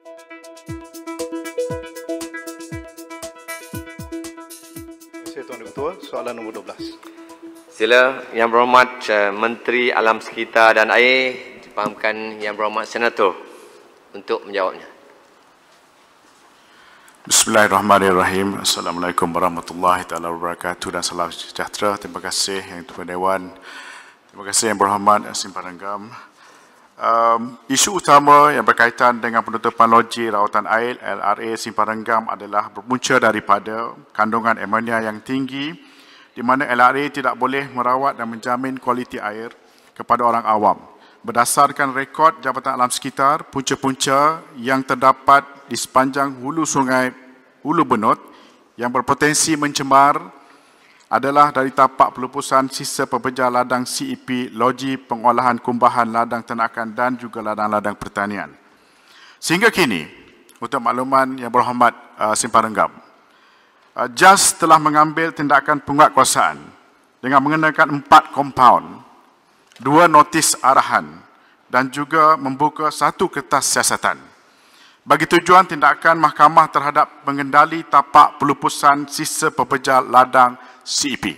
Terima kasih Tuan Ketua. Soalan nombor 12. Sila Yang Berhormat Menteri Alam Sekitar dan Air, difahamkan Yang Berhormat Senator untuk menjawabnya. Bismillahirrahmanirrahim. Assalamualaikum warahmatullahi taala wabarakatuh dan salam sejahtera. Terima kasih Yang Tuan Dewan. Terima kasih Yang Berhormat Simpan Renggam. Isu utama yang berkaitan dengan penutupan loji rawatan air LRA Simpan Renggam adalah berpunca daripada kandungan amonia yang tinggi, di mana LRA tidak boleh merawat dan menjamin kualiti air kepada orang awam. Berdasarkan rekod Jabatan Alam Sekitar, punca-punca yang terdapat di sepanjang hulu sungai Hulu Benut yang berpotensi mencemar adalah dari tapak pelupusan sisa pepejal ladang CEP, loji pengolahan kumbahan ladang ternakan dan juga ladang-ladang pertanian. Sehingga kini, untuk makluman Yang Berhormat Simpan Renggam, JAS telah mengambil tindakan penguatkuasaan dengan mengenakan 4 kompaun, 2 notis arahan dan juga membuka 1 kertas siasatan bagi tujuan tindakan mahkamah terhadap pengendali tapak pelupusan sisa pepejal ladang CEP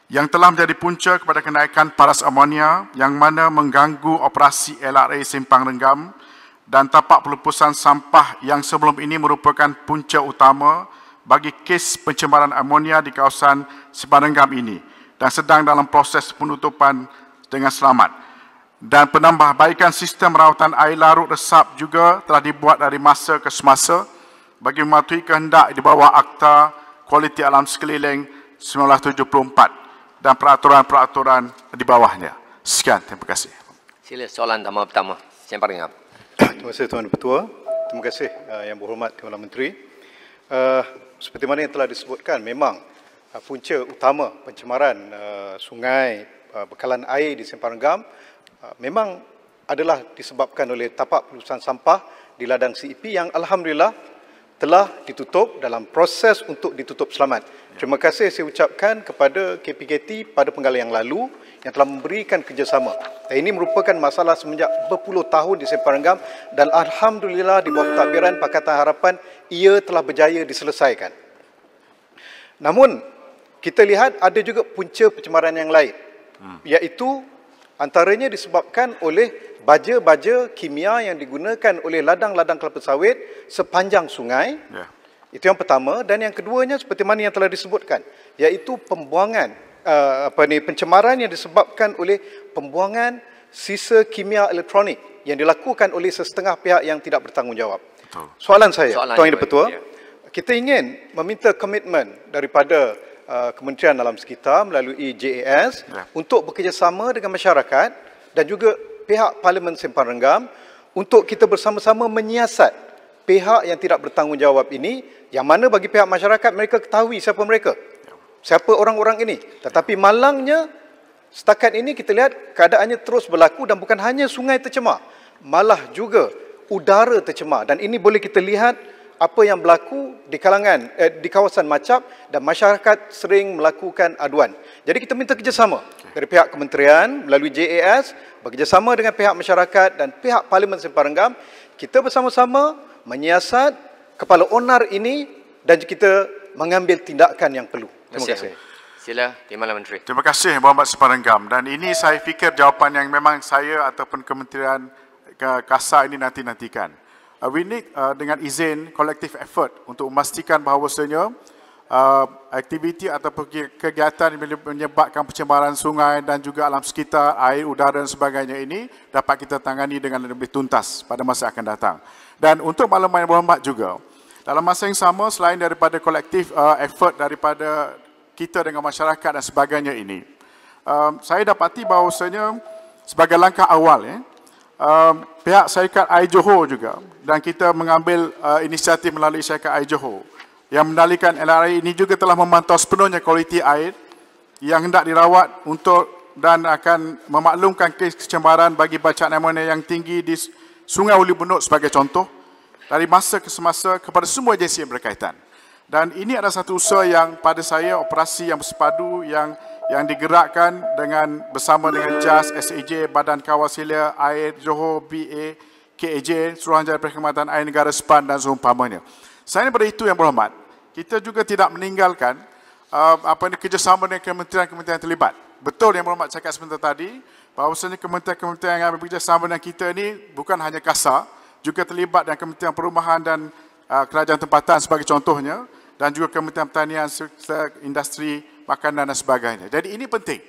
yang telah menjadi punca kepada kenaikan paras amonia yang mana mengganggu operasi LRA Simpang Renggam, dan tapak pelupusan sampah yang sebelum ini merupakan punca utama bagi kes pencemaran amonia di kawasan Simpang Renggam ini dan sedang dalam proses penutupan dengan selamat. Dan penambahbaikan sistem rawatan air larut resap juga telah dibuat dari masa ke semasa bagi mematuhi kehendak di bawah Akta Kualiti Alam Sekeliling 1974 dan peraturan-peraturan di bawahnya. Sekian, terima kasih. Sila soalan pertama. Simpang Renggam. Terima kasih Tuan Ketua. Terima kasih Yang Berhormat Kepala Menteri. Seperti mana yang telah disebutkan, memang punca utama pencemaran sungai bekalan air di Simpang Renggam memang adalah disebabkan oleh tapak pelupusan sampah di ladang CEP yang alhamdulillah telah ditutup dalam proses untuk ditutup selamat. Terima kasih saya ucapkan kepada KPKT pada penggalan yang lalu yang telah memberikan kerjasama. Dan ini merupakan masalah semenjak berpuluh tahun di Simpang Renggam dan alhamdulillah di bawah pentadbiran Pakatan Harapan ia telah berjaya diselesaikan. Namun kita lihat ada juga punca pencemaran yang lain, iaitu antaranya disebabkan oleh baja-baja kimia yang digunakan oleh ladang-ladang kelapa sawit sepanjang sungai. Itu yang pertama. Dan yang keduanya seperti mana yang telah disebutkan, iaitu pembuangan pencemaran yang disebabkan oleh pembuangan sisa kimia elektronik yang dilakukan oleh sesetengah pihak yang tidak bertanggungjawab. Soalan saya, Tuan Yang Dipertua, kita ingin meminta komitmen daripada Kementerian Alam Sekitar melalui JAS untuk bekerjasama dengan masyarakat dan juga pihak Parlimen Simpang Renggam untuk kita bersama-sama menyiasat pihak yang tidak bertanggungjawab ini, yang mana bagi pihak masyarakat mereka ketahui siapa mereka, siapa orang-orang ini. Tetapi malangnya setakat ini kita lihat keadaannya terus berlaku dan bukan hanya sungai tercemar, malah juga udara tercemar. Dan ini boleh kita lihat apa yang berlaku di kalangan di kawasan Macap dan masyarakat sering melakukan aduan. Jadi kita minta kerjasama dari pihak kementerian melalui JAS bekerjasama dengan pihak masyarakat dan pihak Parlimen Simpang Renggam, kita bersama-sama menyiasat kepala onar ini dan kita mengambil tindakan yang perlu. Terima kasih. Sila Timbalan Menteri. Terima kasih Berhormat Simpang Renggam, dan ini saya fikir jawapan yang memang saya ataupun Kementerian KASA ini nanti-nantikan. We need dengan izin collective effort untuk memastikan bahawasanya aktiviti ataupun kegiatan yang menyebabkan pencemaran sungai dan juga alam sekitar, air, udara dan sebagainya ini dapat kita tangani dengan lebih tuntas pada masa akan datang. Dan untuk makluman Yang Berhormat juga, dalam masa yang sama selain daripada collective effort daripada kita dengan masyarakat dan sebagainya ini, saya dapati bahawasanya sebagai langkah awal pihak syarikat Air Johor juga, dan kita mengambil inisiatif melalui syarikat Air Johor yang mengendalikan LRA ini juga telah memantau sepenuhnya kualiti air yang hendak dirawat untuk dan akan memaklumkan kes kecemaran bagi bacaan amonia yang tinggi di Sungai Hulu Benut sebagai contoh dari masa ke semasa kepada semua agensi yang berkaitan. Dan ini adalah satu usaha yang pada saya operasi yang bersepadu yang digerakkan dengan bersama dengan JAS, SAJ, Badan Kawal Selia Air Johor, BA, KAJ, Suruhanjaya Perkhidmatan Air Negara SPAN dan seumpamanya. Selain daripada itu yang berhormat, kita juga tidak meninggalkan kerjasama dengan kementerian-kementerian yang terlibat. Betul yang berhormat cakap sebentar tadi, bahawasanya kementerian-kementerian yang bekerjasama dengan kita ini bukan hanya kasar, juga terlibat dengan Kementerian Perumahan dan Kerajaan Tempatan sebagai contohnya, dan juga Kementerian Pertanian, Industri, Makanan dan sebagainya. Jadi ini penting.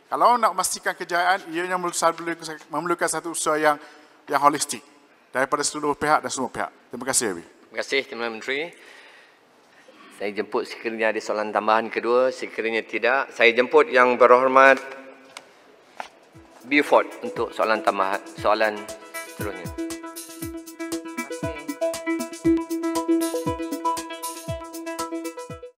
Kalau nak memastikan kejayaan, ianya memerlukan satu usaha yang holistik daripada seluruh pihak dan semua pihak. Terima kasih, Abi. Terima kasih, Timbalan Menteri. Saya jemput sekiranya ada soalan tambahan kedua. Sekiranya tidak, saya jemput Yang Berhormat Beaufort untuk soalan tambahan, soalan